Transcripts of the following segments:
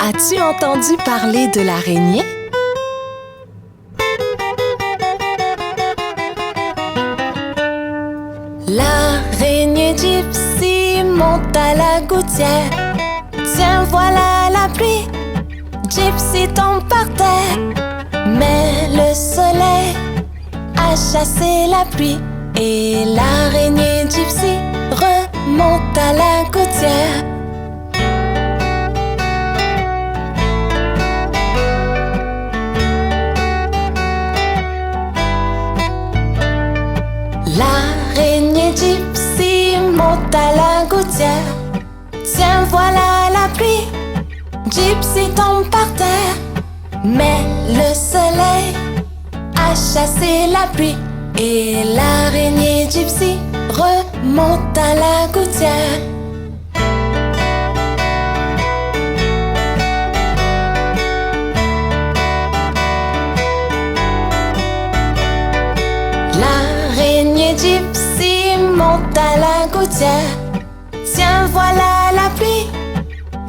As-tu entendu parler de l'araignée? L'araignée Gypsy monte à la gouttière. Tiens, voilà la pluie. Gypsy tombe par terre. Mais le soleil a chassé la pluie. Et l'araignée Gypsy remonte à la gouttière. L'araignée Gypsy monte à la gouttière. Tiens, voilà la pluie. Gypsy tombe par terre. Mais le soleil a chassé la pluie. Et l'araignée Gypsy remonte à la gouttière. L'araignée Gypsy monte à la gouttière. Tiens, voilà la pluie.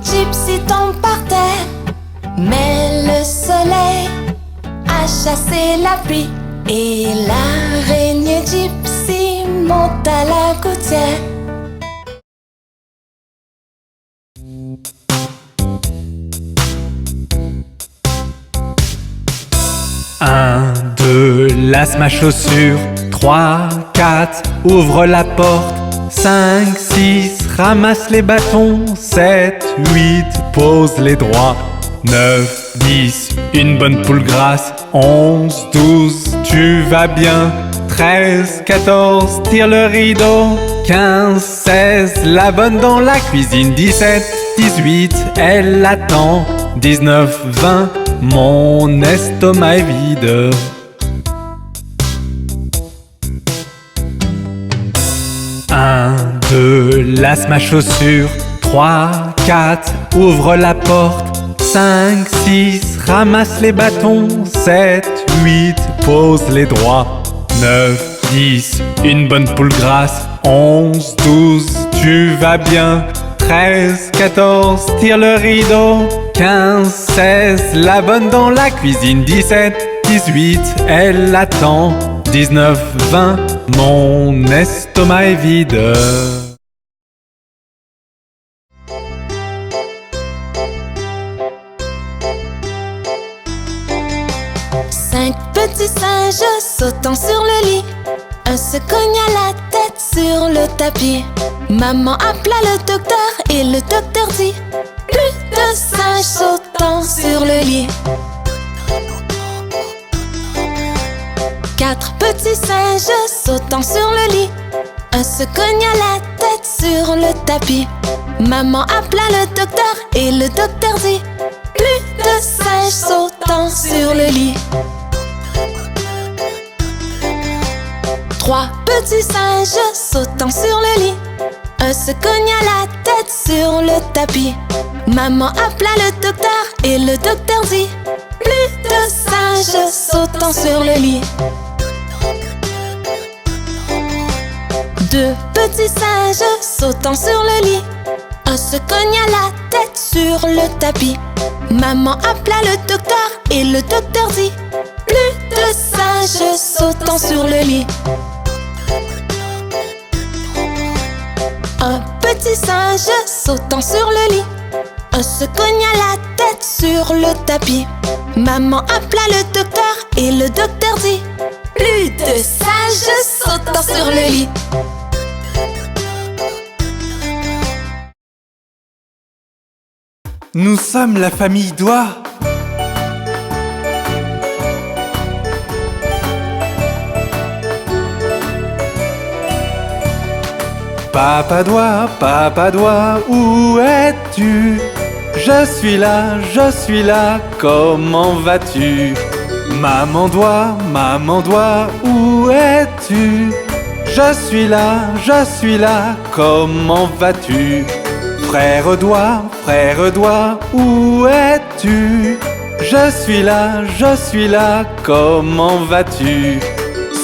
Gypsy tombe par terre. Mais le soleil a chassé la pluie. Et l'araignée Gypsy monte à la gouttière. Un, deux, lasse ma chaussure. 3, 4, ouvre la porte. 5, 6, ramasse les bâtons. 7, 8, pose les droits. 9, 10, une bonne poule grasse. 11, 12, tu vas bien. 13, 14, tire le rideau. 15, 16, la bonne dans la cuisine. 17, 18, elle attend. 19, 20, mon estomac est vide. 1, 2, lasse ma chaussure. 3, 4, ouvre la porte. 5, 6, ramasse les bâtons. 7, 8, pose les droits. 9, 10, une bonne poule grasse. 11, 12, tu vas bien. 13, 14, tire le rideau. 15, 16, la bonne dans la cuisine. 17, 18, elle attend. 19, 20, mon estomac est vide. Cinq petits singes sautant sur le lit. Un se cogna la tête sur le tapis. Maman appela le docteur et le docteur dit: plus de singes sautant sur le lit. 4 petits singes sautant sur le lit. Un se cogna la tête sur le tapis. Maman appela le docteur et le docteur dit: plus de singes sautant sur le lit. 3 petits singes sautant sur le lit. Un se cogna la tête sur le tapis. Maman appela le docteur et le docteur dit: plus de singes sautant sur le lit. 2 petits singes sautant sur le lit. Un se cogna la tête sur le tapis. Maman appela le docteur et le docteur dit: plus de singes sautant sur le lit. Un petit singe sautant sur le lit. Un se cogna la tête sur le tapis. Maman appela le docteur et le docteur dit: plus de singes sautant sur le lit. Nous sommes la famille Doigt. Papa Doigt, où es-tu? Je suis là, comment vas-tu? Maman Doigt, où es-tu? Je suis là, comment vas-tu? Frère Doigt, où es-tu? Je suis là, comment vas-tu?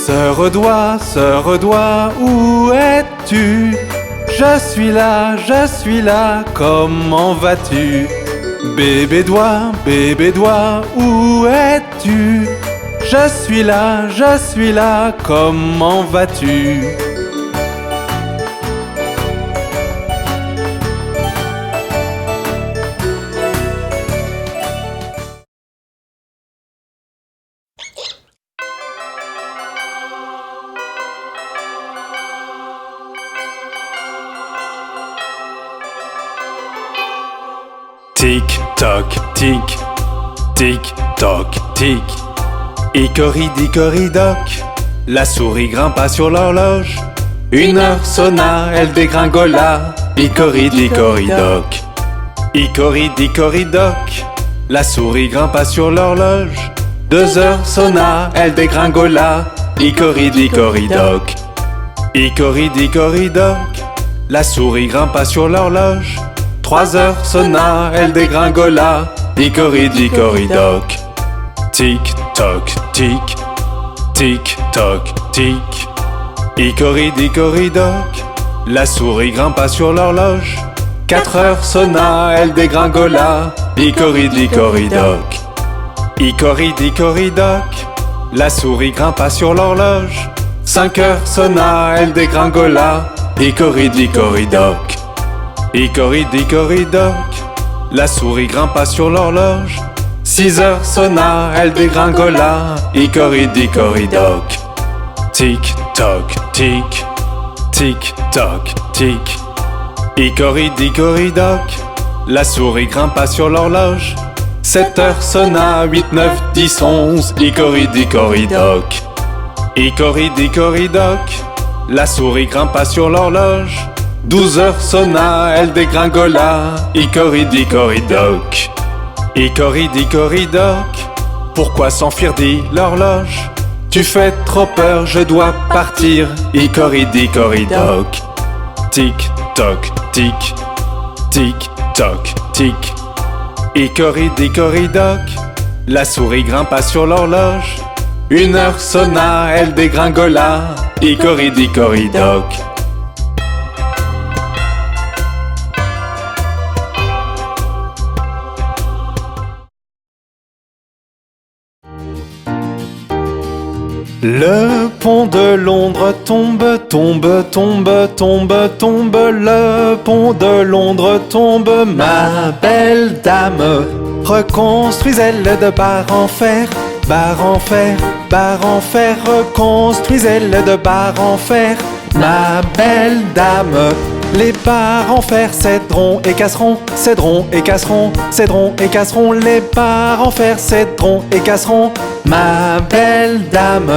Sœur Doigt, où es-tu? Je suis là, comment vas-tu? Bébé doigt, où es-tu? Je suis là, comment vas-tu? Tic toc tic, tic toc tic. Icori-dicori-doc, la souris grimpa sur l'horloge. 1 heure sonna, elle dégringola. Icori-dicori-doc. Icori-dicori-doc, la souris grimpa sur l'horloge. 2 heures sonna, elle dégringola. Icori-dicori-doc. Icori-dicori-doc, la souris grimpa sur l'horloge. 3 heures sonna, elle dégringola. Icori-dicori-doc. Tic toc tic, tic toc tic. Icori-dicori-doc, la souris grimpa sur l'horloge. 4 heures sonna, elle dégringola. Icori-dicori-doc. Icori-dicori-doc, la souris grimpa sur l'horloge. 5 heures sonna, elle dégringola. Icori-dicori-doc. Icori-dicori-doc, la souris grimpa sur l'horloge. 6 heures sonna, elle dégringola. Icori-dicori-doc. Tic toc tic, tic toc tic. Icori-dicori-doc, la souris grimpa sur l'horloge. 7 heures sonna, 8, 9, 10, 11. Icori-dicori-doc. Icori-dicori-doc, la souris grimpa sur l'horloge. 12 heures sonna, elle dégringola. Icori-dicori-doc. Icori-dicori-doc, pourquoi s'enfuir dit l'horloge? Tu fais trop peur, je dois partir. Icori-dicori-doc. Tic toc tic, tic toc tic. Icori-dicori-doc, la souris grimpa sur l'horloge. 1 heure sonna, elle dégringola. Icori-dicori-doc. Le pont de Londres tombe, tombe, tombe, tombe, tombe. Le pont de Londres tombe, ma belle dame. Reconstruisez-le de barre en fer, barre en fer, barre en fer. Reconstruisez-le de barre en fer, ma belle dame. Les barres en fer céderont et casseront, céderont et casseront, céderont et casseront. Les barres en fer céderont et casseront, ma belle dame.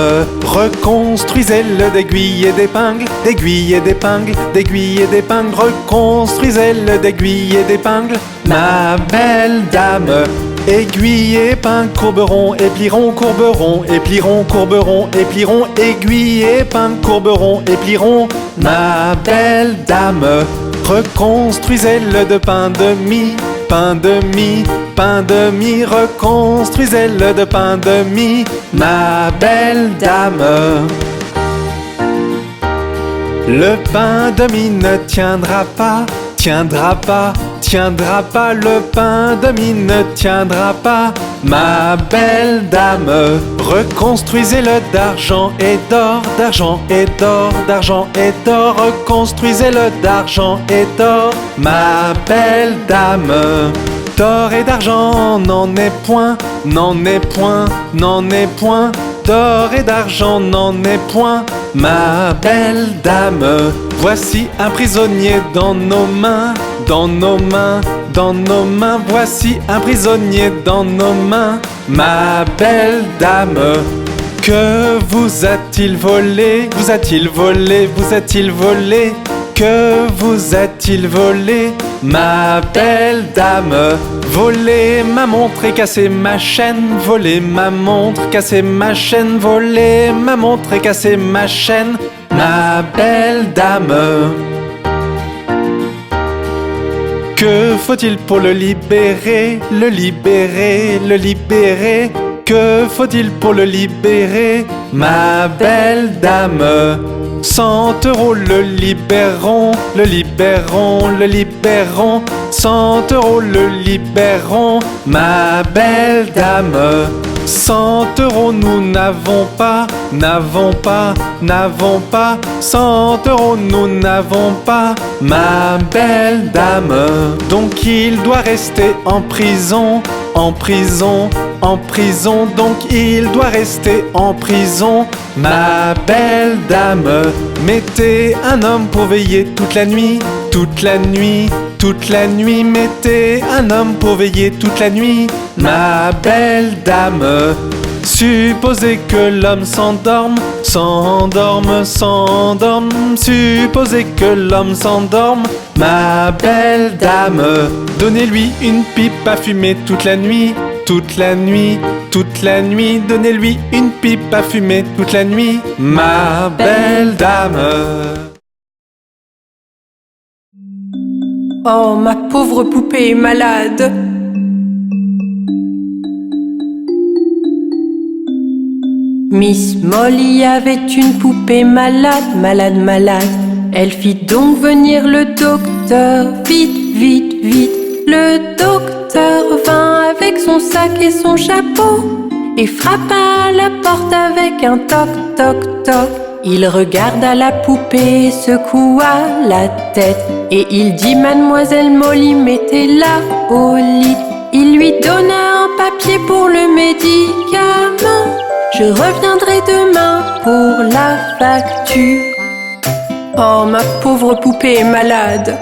Reconstruisez-le d'aiguilles et d'épingles, d'aiguilles et d'épingles, d'aiguilles et d'épingles. Reconstruisez-le d'aiguilles et d'épingles, ma belle dame. Aiguilles et épingles courberont et plieront, courberont et plieront, courberont et plieront. Aiguilles et épingles courberont et plieront, ma belle dame. Reconstruisez-le de pain de mie, pain de mie, pain de mie. Reconstruisez-le de pain de mie, ma belle dame. Le pain de mie ne tiendra pas, tiendra pas, tiendra pas. Le pain de mie ne tiendra pas, ma belle dame. Reconstruisez-le d'argent et d'or, d'argent et d'or, d'argent et d'or. Reconstruisez-le d'argent et d'or, ma belle dame. D'or et d'argent n'en est point, n'en est point, n'en est point. D'or et d'argent n'en est point, ma belle dame. Voici un prisonnier dans nos mains, dans nos mains, dans nos mains. Voici un prisonnier dans nos mains, ma belle dame. Que vous a-t-il volé? Vous a-t-il volé? Vous a-t-il volé? Que vous a-t-il volé, ma belle dame? Voler ma montre et casser ma chaîne, voler ma montre, casser ma chaîne, voler ma montre et casser ma chaîne, ma belle dame. Que faut-il pour le libérer, le libérer, le libérer? Que faut-il pour le libérer, ma belle dame? 100 € le libéron, le libéron, le libéron. 100 € le libéron, ma belle dame. 100 € nous n'avons pas, n'avons pas, n'avons pas. 100 € nous n'avons pas, ma belle dame. Donc il doit rester en prison, en prison, en prison. Donc il doit rester en prison, ma belle dame. Mettez un homme pour veiller toute la nuit, toute la nuit, toute la nuit. Mettez un homme pour veiller toute la nuit, ma belle dame. Supposez que l'homme s'endorme, s'endorme, s'endorme. Supposez que l'homme s'endorme, ma belle dame. Donnez-lui une pipe à fumer toute la nuit, toute la nuit, toute la nuit. Donnez-lui une pipe à fumer toute la nuit, ma belle dame. Oh, ma pauvre poupée est malade. Miss Molly avait une poupée malade, malade, malade. Elle fit donc venir le docteur, vite, vite, vite. Le docteur vint avec son sac et son chapeau et frappa à la porte avec un toc, toc, toc. Il regarda la poupée, secoua la tête et il dit: Mademoiselle Molly, mettez-la au lit. Il lui donna un papier pour le médicament. Je reviendrai demain pour la facture. Oh, ma pauvre poupée est malade.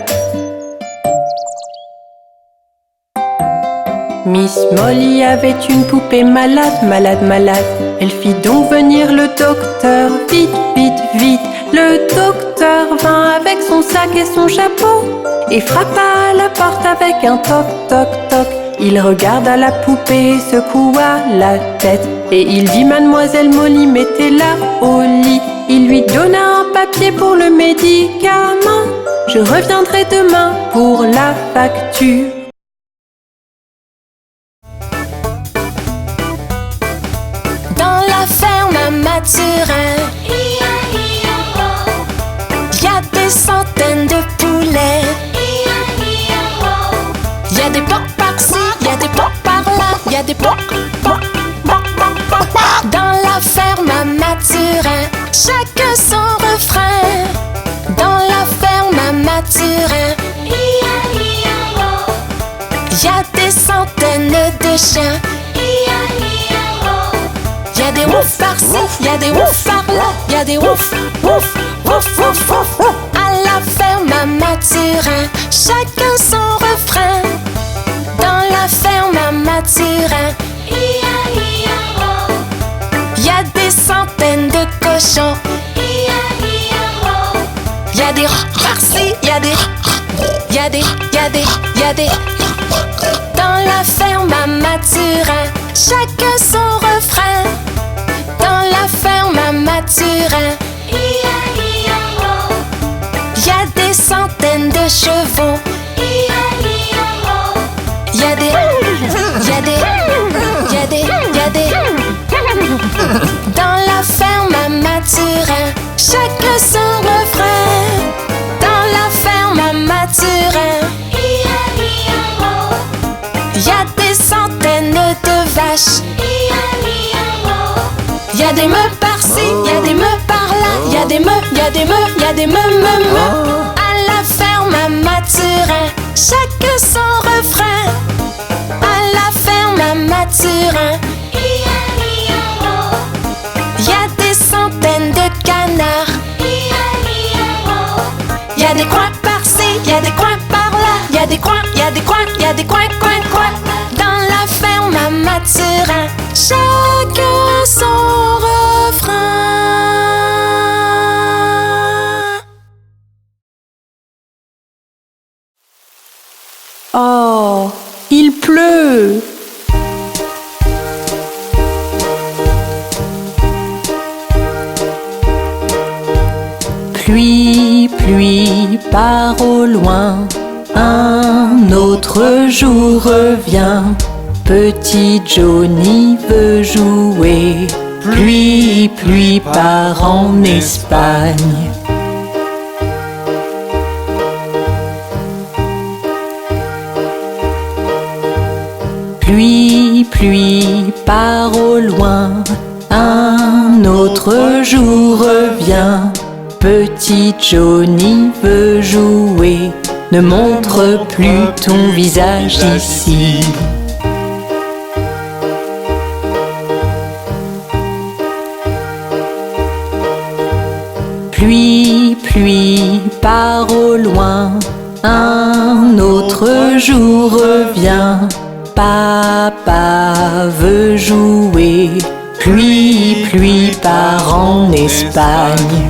Miss Molly avait une poupée malade, malade, malade. Elle fit donc venir le docteur, vite, vite, vite. Le docteur vint avec son sac et son chapeau et frappa à la porte avec un toc, toc, toc. Il regarda la poupée, secoua la tête et il dit: Mademoiselle Molly, mettez-la au lit. Il lui donna un papier pour le médicament. Je reviendrai demain pour la facture. Dans la ferme à Mathurin, y a des centaines de poulets. Y a des porcs par-ci, y a des porcs par-là, y a des porcs, porcs, porcs, porcs, porcs, porcs. Dans la ferme à Mathurin, chacun son refrain. Dans la ferme à Mathurin, y a des centaines de chiens. Y a des ouf par-ci, y a des ouf par-là, y a des ouf, ouf, ouf, ouf, ouf. À la ferme à Mathurin, chacun son refrain. Dans la ferme à Mathurin, y a des centaines de cochons. Y a des par-ci, y a des, y a des, y a des, y a des. Dans la ferme à Mathurin, chacun son refrain. Dans la ferme à Mathurin, y a des centaines de chevaux. Y a des, y a des, y a des, y a des. Dans la ferme à Mathurin, chacun son refrain. Dans la ferme à Mathurin, y a des centaines de vaches. Y a des meufs par-ci, y a des meufs par-là, y a des meufs, y a des meufs, y a des meufs. À la ferme à Mathurin, chacun son refrain. À la ferme à Mathurin, y a des centaines de canards. Y a des coins par-ci, y a des coins par-là, y a des coins, y a des coins, y a des coins, coins, coins. Dans la ferme à Mathurin, chacun son refrain. Oh, il pleut. Pluie, pluie, part au loin. Un autre jour revient. Petit Johnny veut jouer. Pluie, pluie part en Espagne. Pluie, pluie part au loin, un autre jour revient. Petit Johnny veut jouer, ne montre plus ton visage ici. Pluie, pluie part au loin, un autre jour revient. Papa veut jouer, pluie, pluie part en Espagne.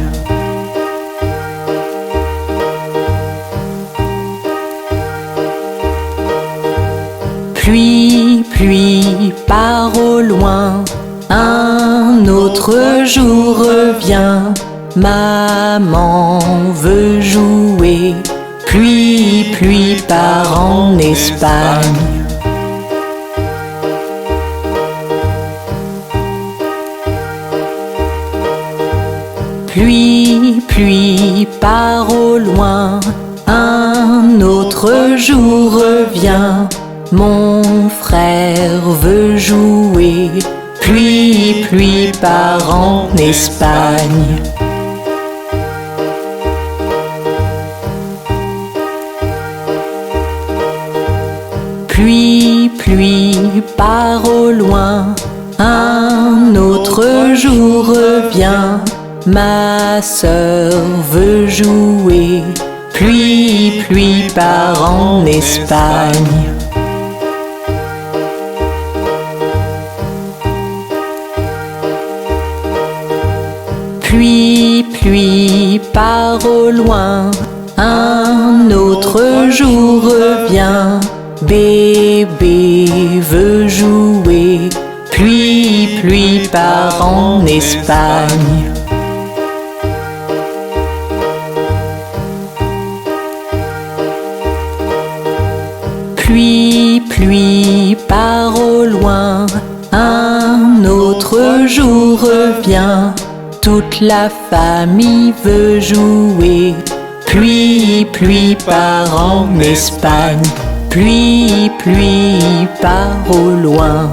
Pluie, pluie part au loin, un autre jour revient. Maman veut jouer, pluie, pluie part en Espagne. Pluie, pluie part au loin, un autre jour revient. Mon frère veut jouer, pluie, pluie part en Espagne. Pluie, pluie part au loin, un autre jour revient. Ma sœur veut jouer, pluie, pluie part en Espagne. Pluie, pluie part au loin, un autre jour revient. Bébé veut jouer, pluie, pluie part en Espagne. Pluie, pluie part au loin, un autre jour revient. Toute la famille veut jouer, pluie, pluie part en Espagne. Pluie, pluie part au loin.